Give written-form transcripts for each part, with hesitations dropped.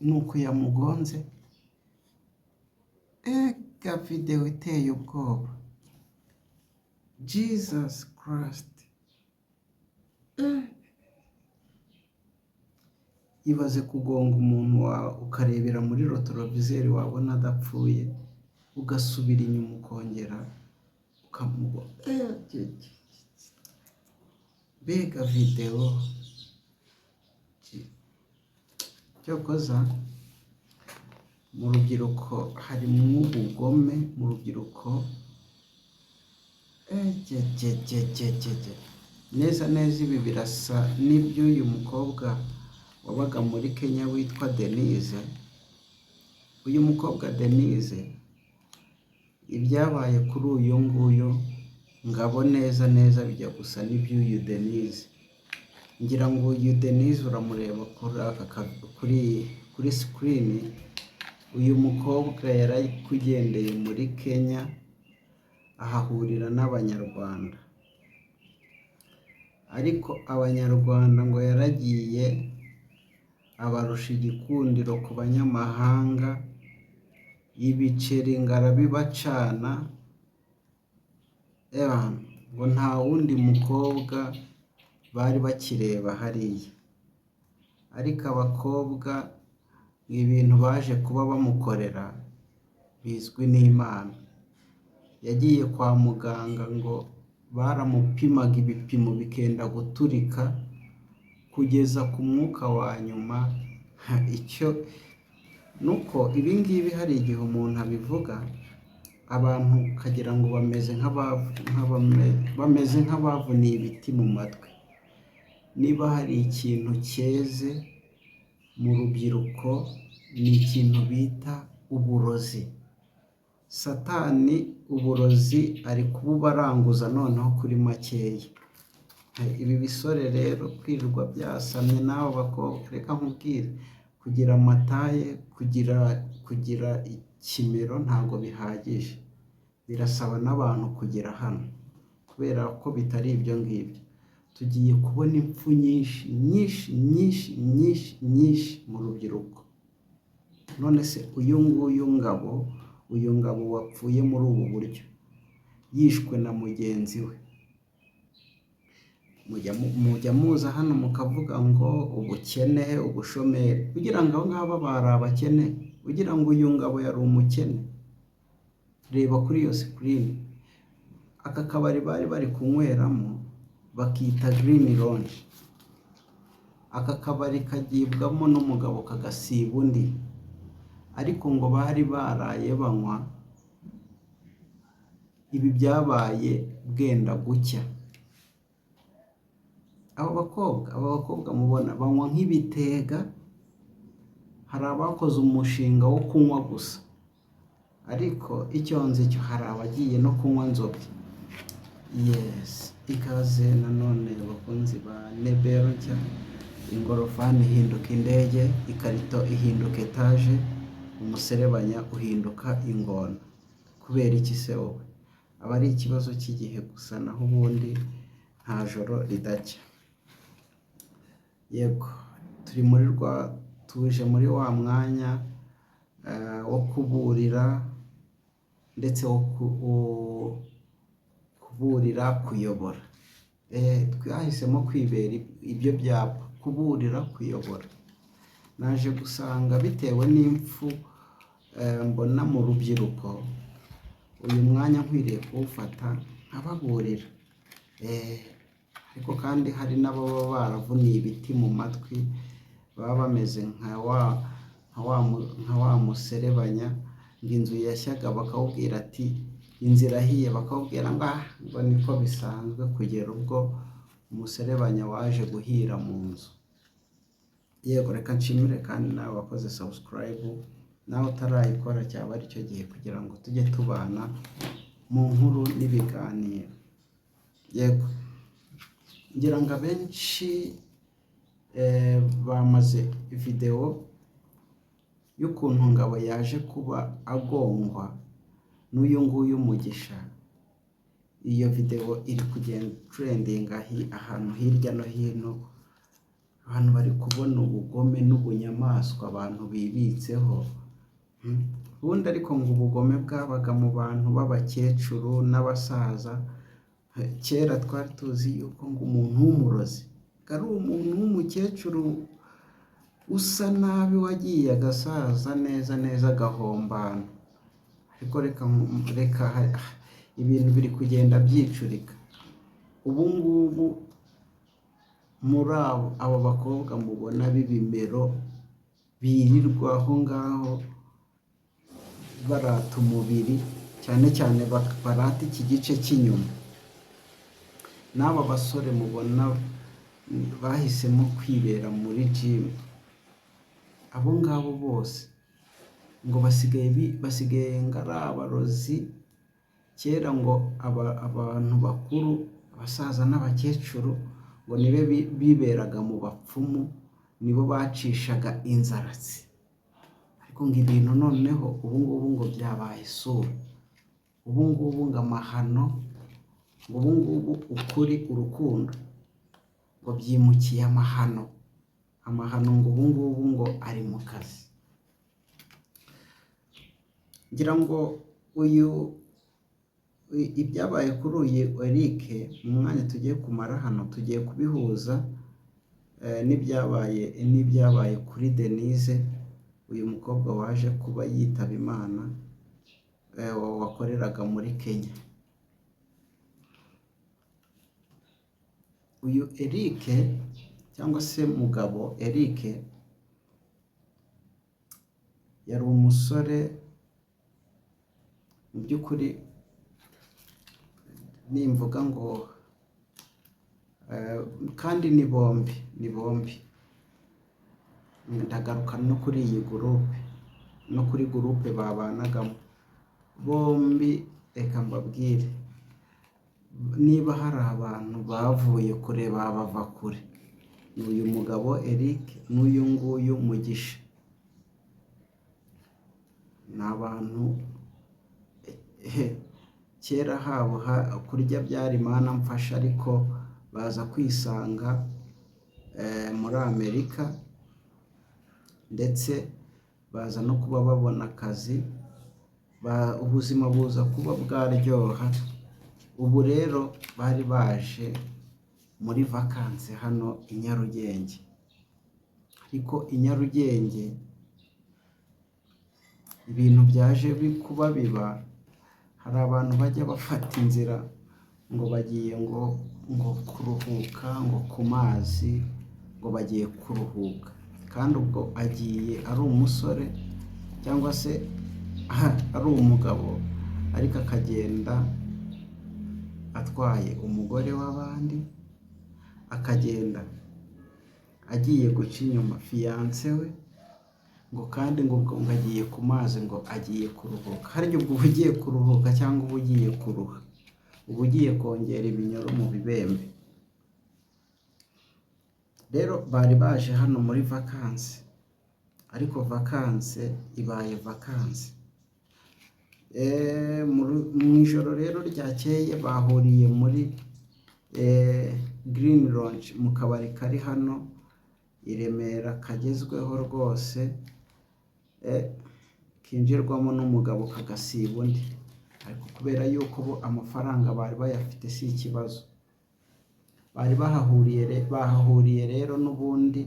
nuko yamugonze. Ega video iteye ubwoba. Jesus Christ. Ibaze kugonga umuntu wawe ukarebera muri rotorovizeri wabona adapfuye, ugasubira inyuma ukongera ukamubona. Mbega video. Cyokoza mu rubyiruko harimo ubugome mu rubyiruko. Neza neza ibi birasa n'iby'uyu mukobwa wabaga muri Kenya witwa Denise. Uyu mukobwa Denise, ibyabaye kuri uyu nguyu ngabo neza neza bijya gusa n'iby'uyu Denise. Ngira ngo uyu Denise uramureba kuri screen. Uyu mukobwa yari kugendeye muri Kenya ahahurira n'abanyarwanda, ariko abanyarwanda ngo yaragiye abarusha igikundiro ku banyamahanga, ibiceri ngarabibacana. Ngo nta wundi mukobwa bari bakireba hariya, ariko abakobwa ibintu baje kuba bamukorera bizwi n'Imana. Yagiye kwa muganga ngo baramupimaga ibipimo bikenda guturika kugeza ku mwuka wa nyuma. Icyo nuko ibingibi hari igihe umuntu abivuga abantu kagira ngo bameze nk'abavuniye ibiti mu matwi. Niba hari ikintu cyeze mu rubyiruko ni ikintu bita uburozi. Satani uburozi ari kububaranguza noneho kuri makeya. Ibi bisore rero kwirirwa byasamye, nawe bakobwa reka nkubwire, kugira amataye, kugira ikimero ntabwo bihagije, birasaba n'abantu kugera hano, kubera ko bitari ibyo ngibyo. Tugiye kubona impfu nyinshi mu rubyiruko. None se uyu ngabo wapfuye muri ubu buryo, yishwe na mugenzi we, mujya muza hano mukavuga ngo ubukene, ubushomeri, kugira ngo abo ngabo bari abakene, kugira ngo uyu ngabo yari umukene. Reba kuri iyo screen, aka kabari bari kunyweramo bakita Green Lounge. Aka kabari kagibwamo n'umugabo kagasiba undi, ariko ngo bari baraye banywa. Ibi byabaye bwenda gucya. Aba bakobwa mubona banywa nk'ibitega. Hari abakoze umushinga wo kunywa gusa, ariko icyo nzi cyo hari abagiye no kunywa nzoga. Yes, ikaze nanone bakunzi ba Nebero nshya. Ingorofani ihinduka indege, ikarito ihinduka etaje, umuserebanya uhinduka ingona. Kubera iki se wowe? Aba ari ikibazo cy'igihe gusa, naho ubundi nta joro ridacya. Yego, tuje muri wa mwanya wo kuburira, ndetse wo kuburira, kuyobora. Twahisemo kwibera ibyo byapa, kuburira, kuyobora. Naje gusanga bitewe n'impfu mbona mu rubyiruko, uyu mwanya nkwiriye kuwufata nkababurira. Ariko kandi hari n'ababa baravuniye ibiti mu matwi, baba bameze nka wa muserebanya, ngo inzu yashyaga bakawubwira ati inzira ahiye, bakawubwira ngo niko bisanzwe, kugera ubwo umuserebanya waje guhira mu nzu. Yego, reka nshimire kandi nawe wakoze subscribe, nawe utarayikora cyaba ari cyo gihe kugira ngo tujye tubana mu nkuru n'ibiganiro. Yego, ngira ngo abenshi bamaze video y'ukuntu Ngabo yaje kuba agongwa n'uyu nguyu Mugisha. Iyo video iri kugenda trending ahantu hirya no hino abantu bari kubona ubugome n'ubunyamaswa abantu bibitseho. Ubundi ariko ngo ubugome bwabaga mu bantu b'abakecuru n'abasaza. Kera twari tuzi yuko ngo umuntu w'umurozi ari umuntu w'umukecuru usa nabi wagiye agasaza neza neza agahombana. Ariko reka ibintu biri kugenda byicurika. Ubu ngubu muri abo bakobwa mubona b'ibimero birirwa aho ngaho barata umubiri, cyane cyane barata iki gice cy'inyuma. N'aba basore mubona bahisemo kwibera muri gym, abo ngabo bose ngo basigaye ngo ari abarozi. Kera ngo abantu bakuru, abasaza n'abakecuru ngo nibe biberaga mu bapfumu, nibo bacishaga inzaratsi. Ariko ngo ibintu noneho ubu ngubu ngo byabaye isura. Ubu ngubu ngo amahano, ngo ubu ngubu ukuri, urukundo ngo byimukiye amahano. Amahano ngo ubu ngubu ngo ari mu kazi. Ngira ngo ibyabaye kuri uyu Eric mu mwanya tugiye kumara hano, tugiye kubihuza n'ibyabaye kuri Denise, uyu mukobwa waje kuba yitaba Imana, wakoreraga muri Kenya. Uyu Eric cyangwa se Mugabo Eric yari umusore mu by'ukuri. Nimvuga ngo kandi ni bombi ndagaruka no kuri iyi gurupe, no kuri gurupe babanagamo bombi. Reka mbabwire, niba hari abantu bavuye kure bava kure, ni uyu Mugabo Eric n'uyu nguyu Mugisha. ni abantu kera habo kurya byari mana mfasha, ariko baza kwisanga muri Amerika, ndetse baza no kuba babona akazi, ubuzima buza kuba bwaryoha. Ubu rero bari baje muri vakansi hano i Nyarugenge, ariko i Nyarugenge ibintu byaje kuba biba, hari abantu bajya bafata inzira ngo bagiye ngo kuruhuka, ngo ku mazi, ngo bagiye kuruhuka, kandi ubwo agiye ari umusore cyangwa se ari umugabo, ariko akagenda atwaye umugore w'abandi, akagenda agiye guca inyuma fiyanse we, ngo kandi ngo agiye ku mazi, ngo agiye kuruhuka. Harya ubwo uba ugiye kuruhuka cyangwa uba ugiye kuruha? Uba ugiye kongera ibinyoro mu bibembe. Rero bari baje hano muri vakansi, ariko vakansi ibaye vakansi. Mu ijoro rero ryakeye bahuriye muri Green Lounge, mu kabari kari hano i Remera kagezweho rwose, kinjirwamo n'umugabo kagasiba undi, ariko kubera yuko bo amafaranga bari bayafite si ikibazo. Bari bahahuriye rero n'ubundi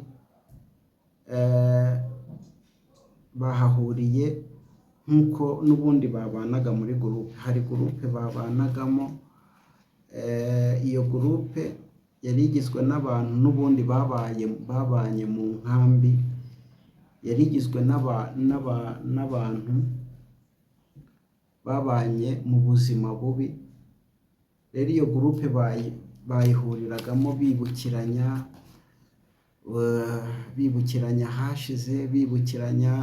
bahahuriye nk'uko n'ubundi babanaga muri gurupe. Hari gurupe babanagamo, iyo gurupe yari igizwe n'abantu n'ubundi babanye mu nkambi, yari igizwe n'abantu babanye mu buzima bubi. Rero iyo gurupe bayihuriragamo bibukiranya hashize, bibukiranya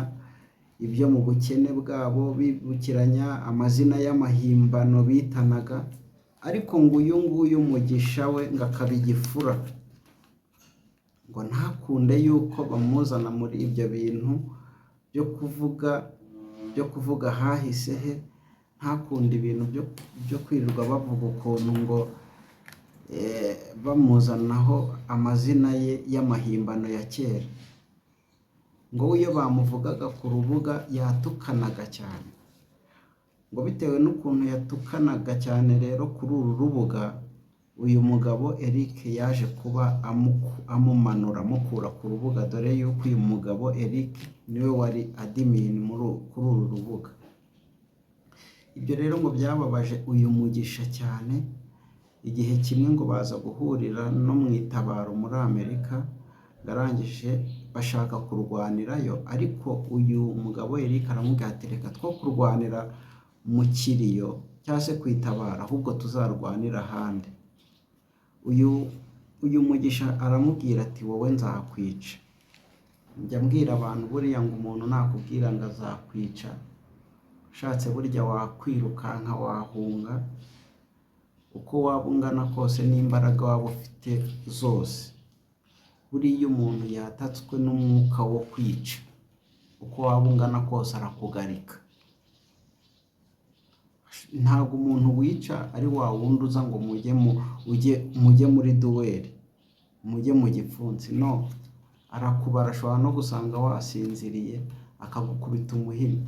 ibyo mu bukene bwabo, bibukiranya amazina y'amahimbano bitanaga. Ariko ngo uyu nguyu Mugisha we ngo akaba igifura, ngo ntakunde yuko bamuzana muri ibyo bintu byo kuvuga hahise he, ntakunde ibintu byo kwirirwa bavuga ukuntu ngo bamuzanaho amazina ye y'amahimbano ya kera, ngo iyo bamuvugaga ku rubuga yatukanaga cyane, ngo bitewe n'ukuntu yatukanaga cyane rero kuri uru rubuga, uyu mugabo Eric yaje kuba amumanura amukura ku rubuga, dore yuko uyu mugabo Eric niwe wari admin kuri uru rubuga. Ibyo rero ngo byababaje uyu Mugisha cyane, igihe kimwe ngo baza guhurira no mu Itabaro muri Amerika, arangije bashaka kurwanirayo, ariko uyu mugabo Eric aramubwira ati reka two kurwanira mu Kiriyo cyangwa se ku Itabaro, ahubwo tuzarwanira ahandi. Uyu Mugisha aramubwira ati wowe nzakwica. Njya mbwira abantu buriya ngo umuntu nakubwira ngo azakwica, ushatse burya wakwirukanka wahunga, uko waba ungana kose n'imbaraga waba ufite zose, buriya umuntu yatatswe n'umwuka wo kwica, uko waba ungana kose arakugarika. Ntabwo umuntu wica ari wa wundi uza ngo mujye muri duweri, mujye mu gipfunsi, no, arakubara. Ashobora no gusanga wasinziriye akagukubita umuhini,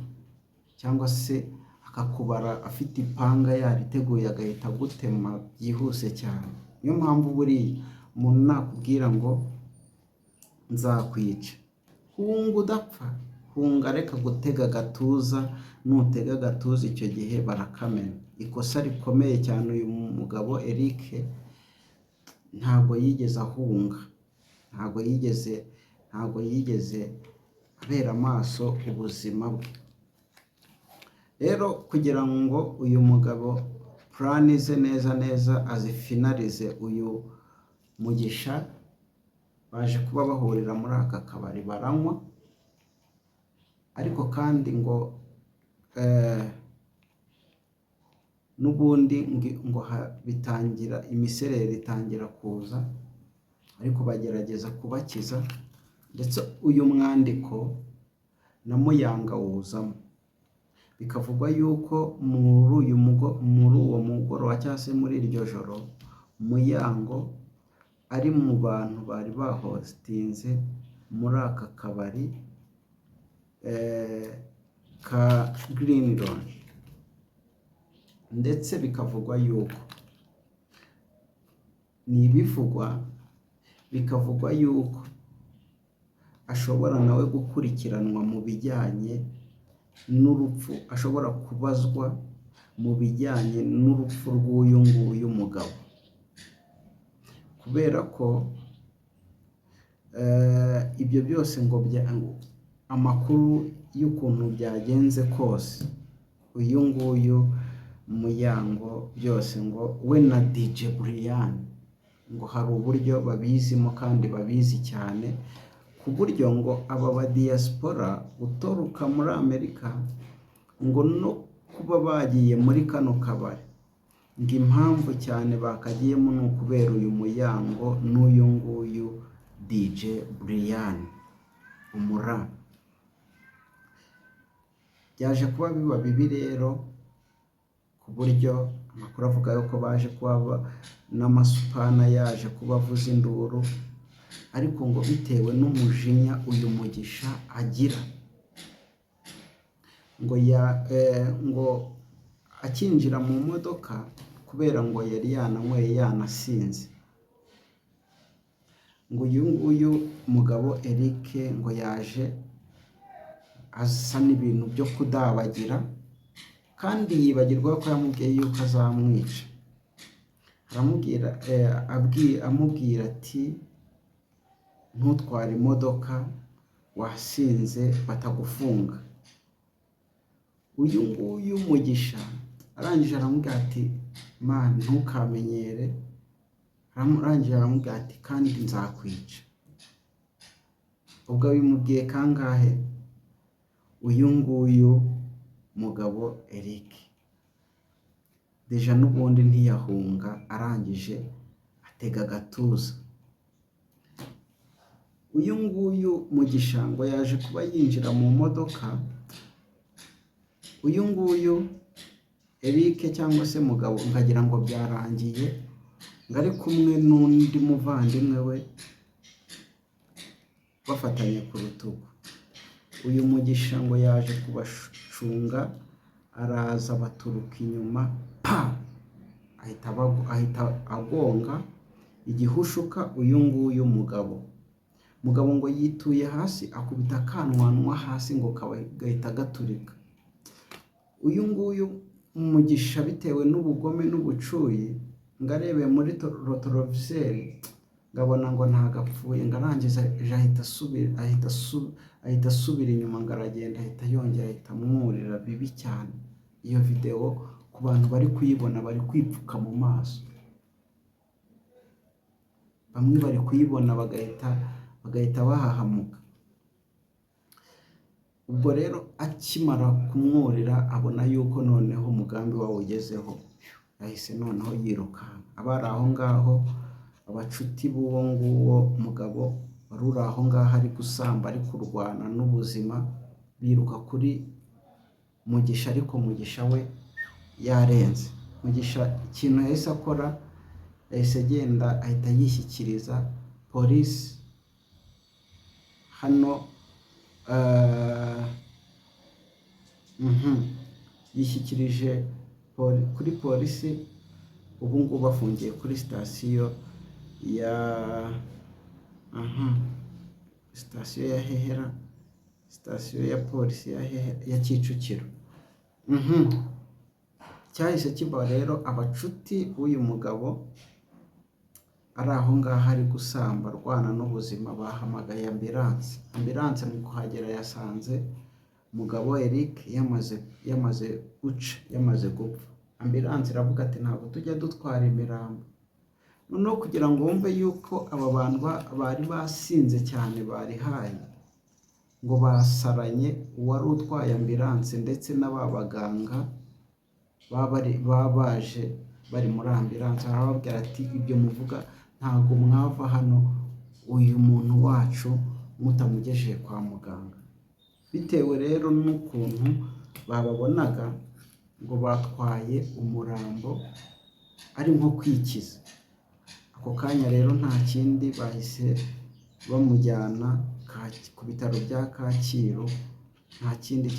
cyangwa se akakubara afite ipanga yariteguye agahita agutema byihuse cyane. Niyo mpamvu buriya umuntu nakubwira ngo nzakwica, hunga udapfa, hunga, reka gutega agatuza. Nutega agatuza icyo gihe barakamena. Ikosa rikomeye cyane uyu mugabo Eric ntabwo yigeze ahunga, ntabwo yigeze abera amaso ubuzima bwe. Rero kugira ngo uyu mugabo plani ze neza azifinalize, uyu Mugisha baje kuba bahurira muri aka kabari baranywa, ariko kandi ngo n'ubundi ngo bitangira imisereri itangira kuza, ariko bagerageza kubakiza, ndetse uyu mwandiko na Muyanga wuzamo. Bikavugwa yuko muri uwo mugoroba cyangwa se muri iryo joro, Muyango ari mu bantu bari bahostinze muri aka kabari ka Green Lounge, ndetse bikavugwa yuko bikavugwa yuko ashobora nawe gukurikiranwa mu bijyanye n'urupfu, ashobora kubazwa mu bijyanye n'urupfu rw'uyu nguyu mugabo, kubera ko ibyo byose ngo amakuru y'ukuntu byagenze kose, uyu nguyu Muyango byose ngo we na DJ Brian ngo hari uburyo babizimo kandi babizi cyane, ku buryo ngo aba ba diaspora utoruka muri Amerika ngo no kuba bagiye muri kano kabari, ngo impamvu cyane bakagiyemo ni ukubera uyu Muyango n'uyu nguyu DJ Brian umura. Byaje kuba biba bibi rero, ku buryo amakuru avuga yuko baje kuba n'amasupana yaje kuba avuza induru, ariko ngo bitewe n'umujinya uyu Mugisha agira, ngo akinjira mu modoka, kubera ngo yari yananyweye yanasinze, ngo uyu nguyu mugabo Eric ngo yaje asa n'ibintu byo kudabagira, kandi yibagirwa ko yamubwiye yuko azamwica. Amubwira ati ntutware imodoka wasinze batagufunga. Uyu nguyu Mugisha arangije aramubwira ati man ntukamenyere, arangije aramubwira ati kandi nzakwica. Ubwo bimubwiye kangahe uyu nguyu mugabo Eric, deja n'ubundi ntiyahunga, arangije atega agatuza. Uyu nguyu Mugisha ngo yaje kuba yinjira mu modoka, uyu nguyu Eric cyangwa se mugabo nkagira ngo byarangiye, ngo ari kumwe n'undi muvandimwe we bafatanye ku rutugu. Uyu Mugisha ngo yaje kubacunga, araza baturuka inyuma, ahita agonga igihushuka uyu nguyu mugabo. Mugabo ngo yituye hasi, akubita akanwanwa hasi ngo gahita gaturika. Uyu nguyu Mugisha bitewe n'ubugome n'ubucuyi, ngo arebeye muri rotorovizeri ngabona ngo ntagapfuye, ngo arangiza ahita asubira inyuma, ngo aragenda ahita yongera ahita amwurira bibi cyane. Iyo video ku bantu bari kuyibona bari kwipfuka mu maso, bamwe bari kuyibona bagahita bahahamuka. Ubwo rero akimara kumwurira abona yuko noneho umugambi wawe ugezeho, yahise noneho yirukanka. Abari aho ngaho, abacuti b'uwo nguwo mugabo wari uri aho ngaho ari gusamba, ari kurwana n'ubuzima, biruka kuri Mugisha, ariko Mugisha we yarenze. Mugisha ikintu yahise akora, yahise agenda ahita yishyikiriza polisi. Hano yishyikirije kuri polisi. Ubu ngubu bafungiye kuri sitasiyo ya Hehera, sitasiyo ya polisi ya Kicukiro. Cyahise kiba rero, abacuti b'uyu mugabo ari aho ngaho ari gusamba arwana n'ubuzima, bahamagaye ambilanse. Mu kuhagera yasanze umugabo Eric yamaze gupfa. Ambilanse iravuga ati ntabwo tujya dutwara imirambo. Noneho kugira ngo wumve yuko aba bantu bari basinze cyane, bari hayi, ngo basaranye uwari utwaye ambilanse ndetse n'ababaganga babaje bari muri ambilanse. Arababwira ati ibyo muvuga ntabwo mwava hano uyu muntu wacu mutamugejeje kwa muganga. Bitewe rero n'ukuntu bababonaga ngo batwaye umurambo ari nko kwikiza. Ako kanya rero nta kindi, bahise bamujyana ku bitaro bya Kacyiru. Nta kindi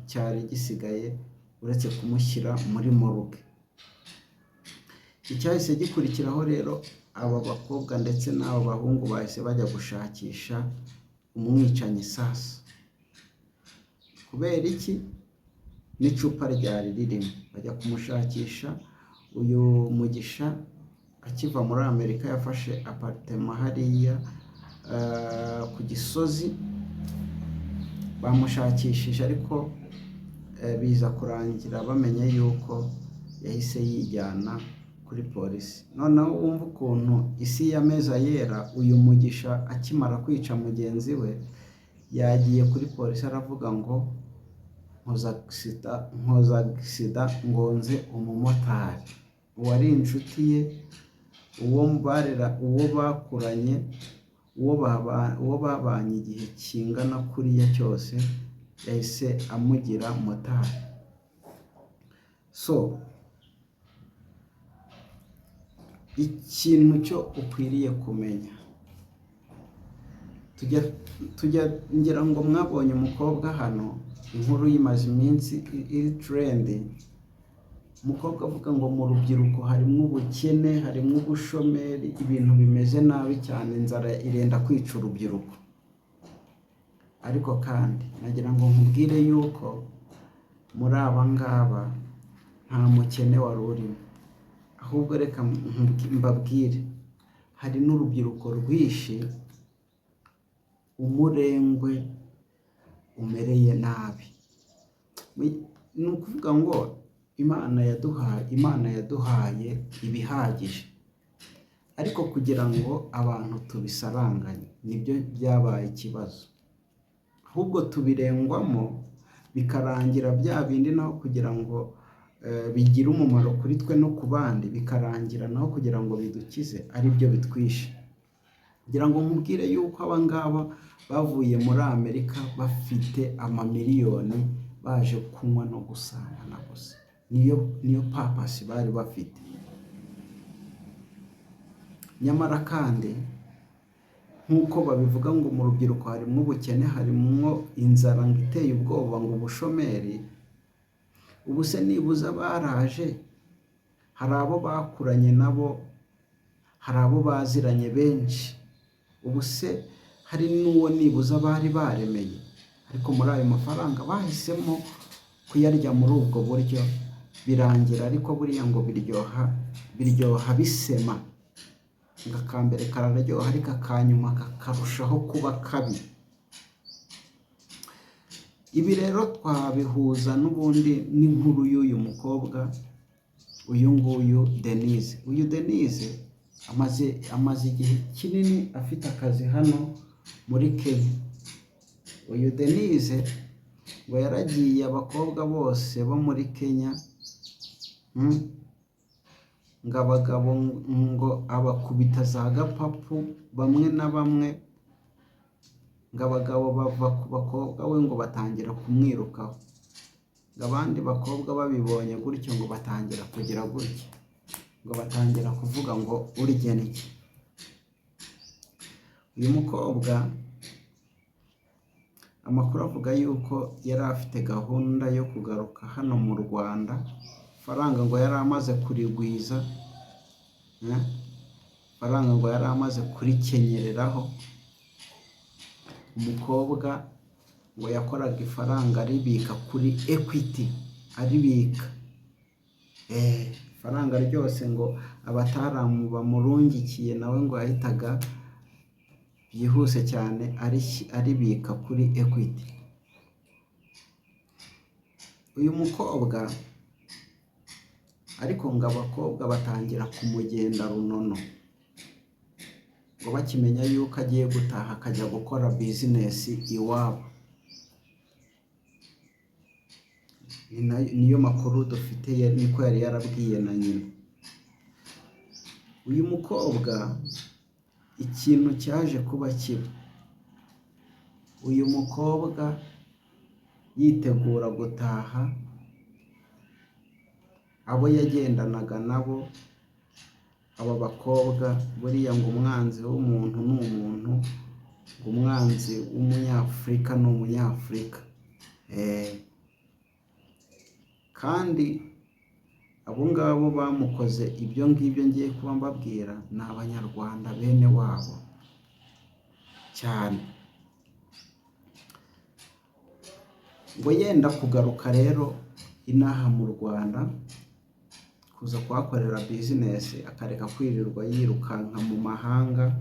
cyari gisigaye uretse kumushyira muri morgue. Icyahise gikurikiraho rero, aba bakobwa ndetse n'abo bahungu bahise bajya gushakisha umwicanyi sasa. Kubera iki? N'icupa ryari ririmo. Bajya kumushakisha. Uyu Mugisha akiva muri Amerika yafashe apartment hariya ku Gisozi. Bamushakishije ariko biza kurangira bamenye yuko yahise yijyana kuri polisi. Noneho wumva ukuntu isi yameze yera. Uyu Mugisha akimara kwica mugenzi we, yagiye kuri polisi aravuga ngo nkoza agisida ngonze umumotari. Uwari inshuti ye, uwo bakuranye, uwo babanye igihe kingana kuriya cyose, yahise amugira motari. So ikintu cyo ukwiriye kumenya, tujya ngira ngo mwabonye umukobwa hano, inkuru yimaze iminsi iri trend. Umukobwa avuga ngo mu rubyiruko harimo ubukene, harimo ubushomeri, ibintu bimeze nabi cyane, inzara irenda kwica urubyiruko. Ariko kandi nagira ngo nkubwire yuko muri aba ngaba nta mukene wari urimo. Ahubwo reka mbabwire, hari n'urubyiruko rwinshi umurengwe umereye nabi. Ni ukuvuga ngo Imana yaduhaye ibihagije, ariko kugira ngo abantu tubisaranganye nibyo byabaye ikibazo. Ahubwo tubirengwamo bikarangira bya bindi, naho kugira ngo bigire umumaro kuri twe no ku bandi, bikarangira naho kugira ngo bidukize ari byo bitwishe. Kugira ngo nkubwire yuko aba ngaba bavuye muri Amerika bafite amamiliyoni, baje kunywa no gusambana gusa. Niyo purpose bari bafite. nyamara kandi nk'uko babivuga ngo mu rubyiruko harimo ubukene, harimo inzara ngo iteye ubwoba, ngo ubushomeri, ubu se nibuza baraje, hari abo bakuranye nabo, hari abo baziranye benshi, ubu se hari n'uwo nibuza bari baremeye, ariko muri ayo mafaranga bahisemo kuyarya muri ubwo buryo, birangira ariko buriya ngo biryoha bisema, ngo akambere kararyoha ariko akanyuma kakarushaho kuba kabi. Ibi rero twabihuza n'ubundi n'inkuru y'uyu mukobwa, uyu nguyu Denise. Uyu Denise amaze igihe kinini afite akazi hano muri Kenya. Uyu Denise ngo yaragiye abakobwa bose bo muri Kenya, ngo abagabo ngo abakubita za gapapu bamwe na bamwe, ngo abagabo bava ku bakobwa we ngo batangira kumwirukaho, ngo abandi bakobwa babibonye gutyo ngo batangira kugira gutya, ngo batangira kuvuga ngo urye n'iki. Uyu mukobwa amakuru avuga yuko yari afite gahunda yo kugaruka hano mu Rwanda, faranga ngo yari amaze kurigwiza, faranga ngo yari amaze kurikenyereraho. Umukobwa ngo yakoraga ifaranga aribika kuri Equity, aribika ifaranga ryose ngo abataramu bamurungikiye nawe ngo yahitaga byihuse cyane aribika kuri Equity. Uyu mukobwa ariko ngo abakobwa batangira kumugenda runono, ngo bakimenya yuko agiye gutaha akajya gukora bizinesi iwabo. Niyo makuru dufite, niko yari yarabwiye na nyina. Uyu mukobwa ikintu cyaje kuba kiba, uyu mukobwa yitegura gutaha, abo yagendanaga nabo, aba bakobwa buriya ngo umwanzi w'umuntu ni umuntu, ngo umwanzi w'umunyafurika ni umunyafurika. Kandi abo ngabo bamukoze ibyo ngibyo ngiye kuba mbabwira ni abanyarwanda bene wabo cyane. Ngo yenda kugaruka rero inaha mu Rwanda, kuza kuhakorera bizinesi, akareka kwirirwa yirukanka mu mahanga,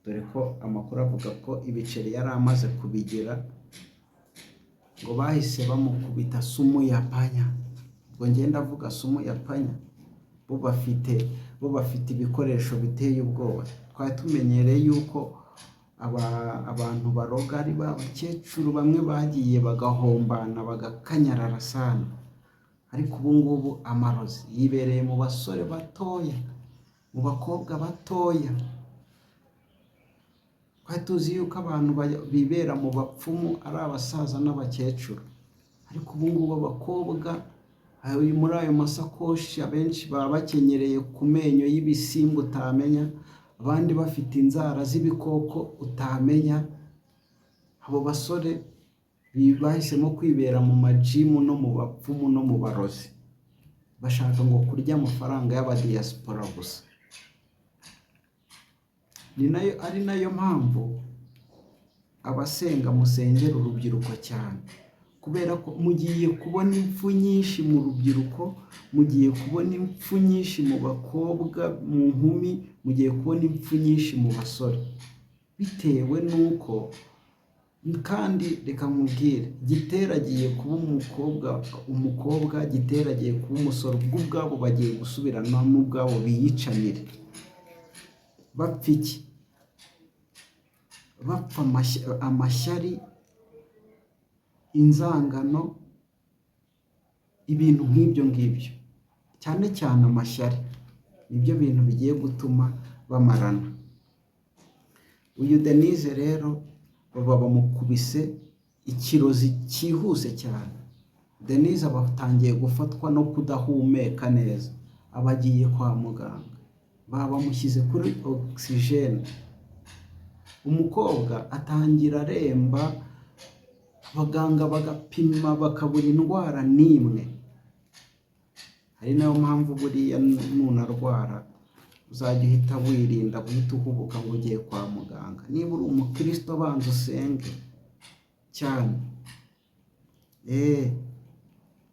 dore ko amakuru avuga ko ibiceri yari amaze kubigira, ngo bahise bamukubita sumu ya panya. Ubwo ngenda avuga sumu ya panya, bo bafite ibikoresho biteye ubwoba. Twari tumenyereye yuko abantu baroga ari b'abakecuru bamwe bagiye bagahombana bagakanyarara sana, ariko ubu ngubu amarozi yibereye mu basore batoya, mu bakobwa batoya. Twari tuzi yuko abantu bibera mu bapfumu ari abasaza n'abakecuru, ariko ubu ngubu abakobwa muri ayo masakoshi abenshi baba bakenyereye ku menyo y'ibisimba utamenya, abandi bafite inzara z'ibikoko utamenya. Abo basore bahisemo kwibera mu majimu no mu bapfumu no mu barozi, bashaka ngo kurya amafaranga y'abadiyasipora gusa. Ari nayo mpamvu abasenga musengera urubyiruko cyane, kubera ko mugiye kubona impfu nyinshi mu rubyiruko, mugiye kubona impfu nyinshi mu bakobwa, mu nkumi, mugiye kubona impfu nyinshi mu basore, bitewe n'uko, kandi reka nkubwire, Gitera agiye kuba umukobwa, Gitera agiye kuba umusore, ubwo ubwabo bagiye gusubirana n'ubwabo biyicanire. Bapfa iki? Bapfa amashyari, inzangano, ibintu nk'ibyo ngibyo, cyane cyane amashyari, nibyo bintu bigiye gutuma bamarana. Uyu Denise rero baba bamukubise ikirozi cyihuse cyane. Denise aba atangiye gufatwa no kudahumeka neza, aba agiye kwa muganga. bamushyize kuri ogisijeni, umukobwa atangira aremba, abaganga bagapima bakabura indwara n'imwe. Ari nayo mpamvu buriya nunarwara uzajya uhita wirinda guhita uhubuka ngo ugiye kwa muganga. Niba uri umukristo banza usenge cyane,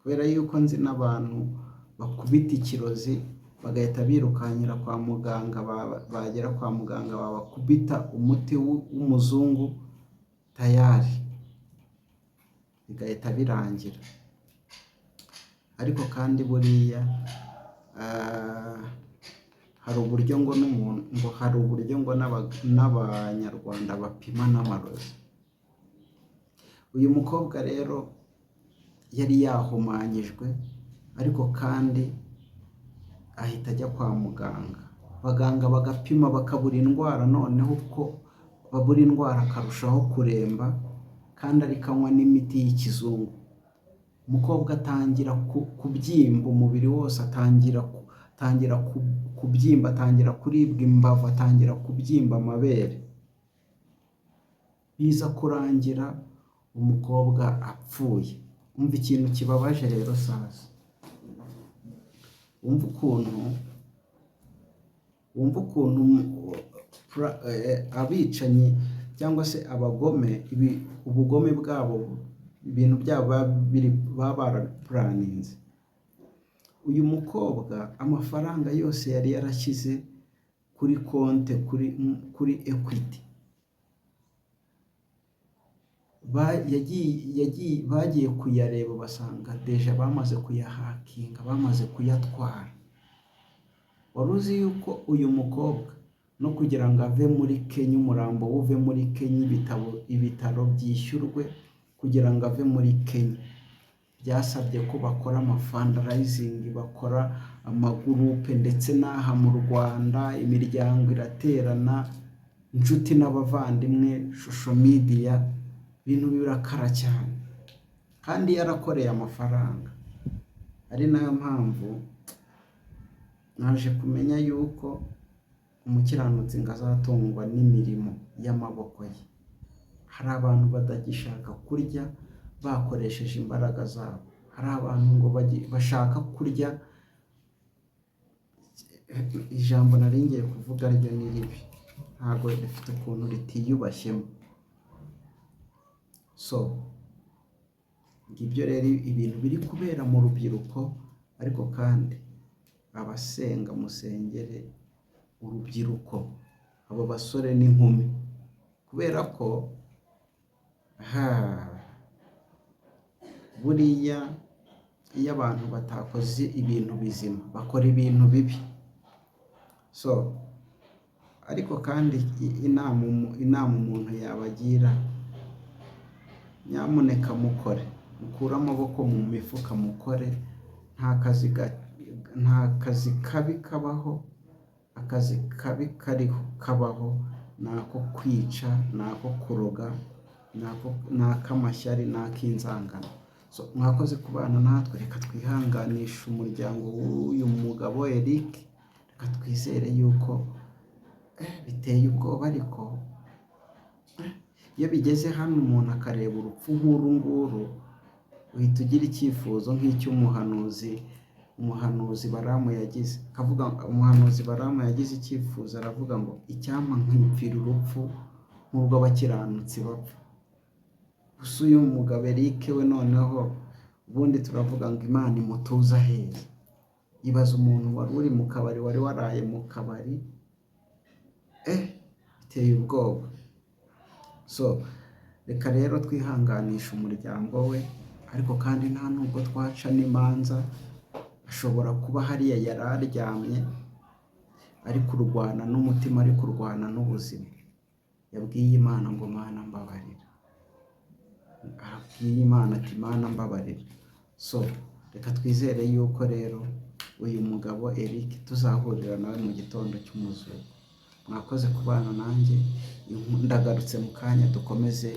kubera yuko nzi n'abantu bakubita ikirozi bagahita birukankira kwa muganga, bagera kwa muganga babakubita umuti w'umuzungu tayari bigahita birangira. Ariko kandi buriya hari uburyo ngo n'abanyarwanda bapima n'amarozi. Uyu mukobwa rero yari yahumanyijwe, ariko kandi ahita ajya kwa muganga, abaganga bagapima bakabura indwara, noneho uko babura indwara akarushaho kuremba, kandi ariko anywa n'imiti y'ikizungu. Umukobwa atangira kubyimba, umubiri wose atangira kubyimba, atangira kuribwa imbavu, atangira kubyimba amabere, biza kurangira umukobwa apfuye. Umva ikintu kibabaje rero sasa, wumva ukuntu abicanyi cyangwa se abagome, ubugome bwabo, ibintu byabo baba barapuraninze. Uyu mukobwa amafaranga yose yari yarashyize kuri konte kuri Equity, bagiye kuyareba basanga deja bamaze kuyahakinga, bamaze kuyatwara. Wari uzi yuko uyu mukobwa no kugira ngo ave muri Kenya, umurambo uve muri Kenya, ibitaro byishyurwe kugira ngo ave muri Kenya, byasabye ko bakora amafundraising, bakora amagurupe, ndetse n'aha mu Rwanda imiryango iraterana, inshuti n'abavandimwe, social media, ibintu birakara cyane, kandi yarakoreye amafaranga. Ari nayo mpamvu naje kumenya yuko umukiranutsi ngo azatungwa n'imirimo y'amaboko ye. Hari abantu batagishaka kurya bakoresheje imbaraga zabo, hari abantu ngo bashaka kurya, ijambo nari ngiye kuvuga ryo ni ribi, ntabwo rifite ukuntu ritiyubashyemo. So ngibyo rero ibintu biri kubera mu rubyiruko, ariko kandi abasenga musengere urubyiruko, abo basore n'inkumi, kubera ko buriya iyo abantu batakoze ibintu bizima bakora ibintu bibi. So ariko kandi inama umuntu yabagira, nyamuneka mukore, mukure amaboko mu mifuka, mukore. Nta kazi kabi kabaho, akazi kabi kabaho ni ako kwica, ni ako kuroga, ni ak'amashyari, ni ak'inzangano. So mwakoze kubana natwe, reka twihanganishe umuryango w'uyu mugabo Eric, reka twizere yuko biteye ubwoba, ariko iyo bigeze hano umuntu akareba urupfu nk'uru nguru, uhita ugira icyifuzo nk'icy'umuhanuzi Baramu yagize. Umuhanuzi Baramu yagize icyifuzo, aravuga ngo icyampa nkipfira urupfu nk'urw'abakiranutsi bapfa. Gusa uyu mugabo Eric we noneho ubundi turavuga ngo Imana imutuza heza. Ibaza umuntu wari uri mu kabari, wari waraye mu kabari, biteye ubwoba. So reka rero twihanganisha umuryango we, ariko kandi nta nubwo twaca n'imanza. Ashobora kuba hariya yari aryamye ari kurwana n'umutima, ari kurwana n'ubuzima, yabwiye Imana ngo Mana mbabarira, abwiye Imana ati Mana mbabarira. So reka twizere yuko rero uyu mugabo Eric tuzahurira nawe mu gitondo cy'umuzuko. Mwakoze kubana nanjye, ndagarutse mu kanya dukomeze